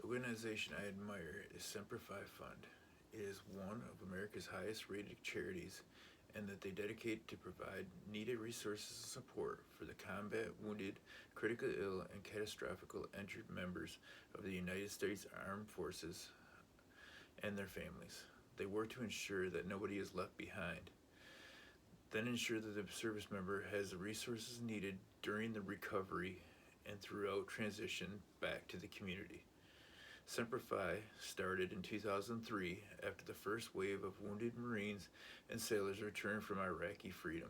The organization I admire is Semper Fi Fund. It is one of America's highest rated charities and that they dedicate to provide needed resources and support for the combat wounded, critically ill, and catastrophically injured members of the United States Armed Forces and their families. They work to ensure that nobody is left behind, then ensure that the service member has the resources needed during the recovery and throughout transition back to the community. Semper Fi started in 2003 after the first wave of wounded Marines and sailors returned from Iraqi freedom.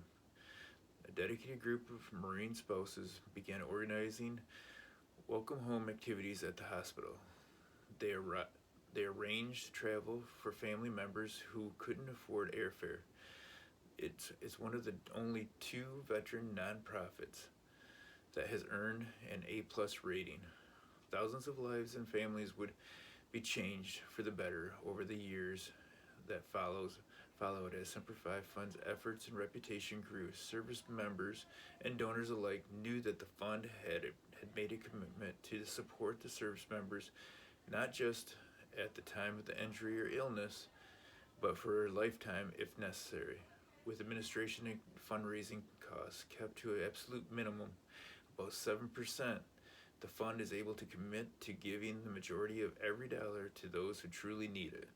A dedicated group of Marine spouses began organizing welcome home activities at the hospital. They arranged travel for family members who couldn't afford airfare. It's one of the only 2 veteran nonprofits that has earned an A+ rating. Thousands of lives and families would be changed for the better over the years that followed as Semper Fi Fund's efforts and reputation grew. Service members and donors alike knew that the fund had made a commitment to support the service members, not just at the time of the injury or illness, but for a lifetime if necessary. With administration and fundraising costs kept to an absolute minimum, about 7%, the fund is able to commit to giving the majority of every dollar to those who truly need it.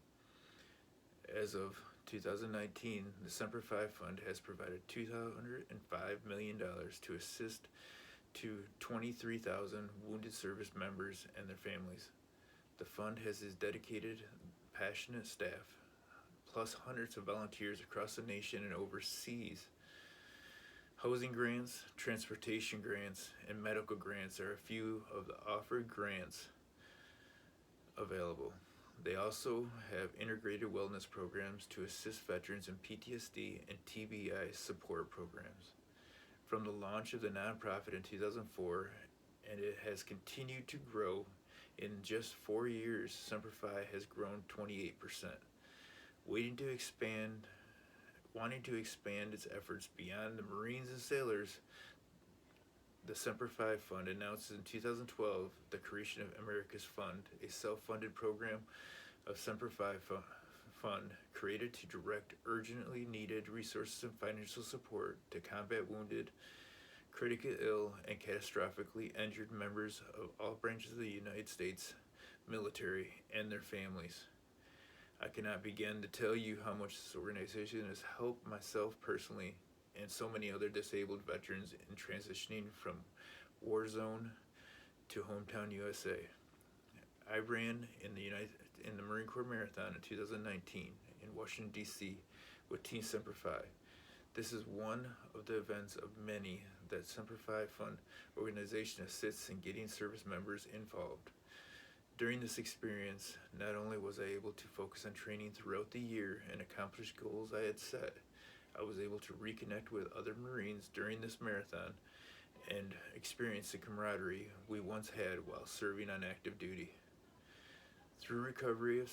As of 2019, the Semper Fi Fund has provided $205 million to assist to 23,000 wounded service members and their families. The fund has its dedicated, passionate staff, plus hundreds of volunteers across the nation and overseas. Housing grants, transportation grants, and medical grants are a few of the offered grants available. They also have integrated wellness programs to assist veterans in PTSD and TBI support programs. From the launch of the nonprofit in 2004, and it has continued to grow. In just 4 years, Semper Fi has grown 28%. Wanting to expand its efforts beyond the Marines and sailors, the Semper Fi Fund announced in 2012 the creation of America's Fund, a self-funded program of Semper Fi Fund created to direct urgently needed resources and financial support to combat wounded, critically ill, and catastrophically injured members of all branches of the United States military and their families. I cannot begin to tell you how much this organization has helped myself personally and so many other disabled veterans in transitioning from war zone to hometown USA. I ran in the Marine Corps Marathon in 2019 in Washington, D.C. with Team Semper Fi. This is one of the events of many that Semper Fi Fund organization assists in getting service members involved. During this experience, not only was I able to focus on training throughout the year and accomplish goals I had set, I was able to reconnect with other Marines during this marathon and experience the camaraderie we once had while serving on active duty. Through recovery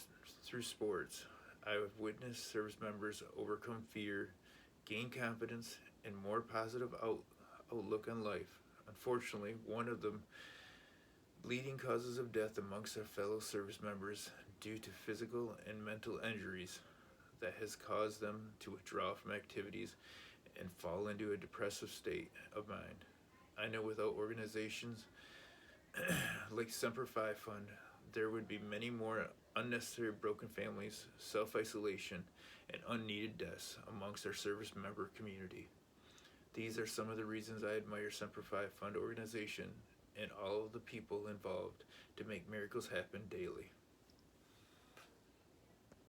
through sports, I have witnessed service members overcome fear, gain confidence, and more positive outlook on life. Unfortunately, one of the leading causes of death amongst our fellow service members due to physical and mental injuries that has caused them to withdraw from activities and fall into a depressive state of mind. I know without organizations like Semper Fi Fund, there would be many more unnecessary broken families, self-isolation, and unneeded deaths amongst our service member community. These are some of the reasons I admire Semper Fi Fund organization and all of the people involved to make miracles happen daily.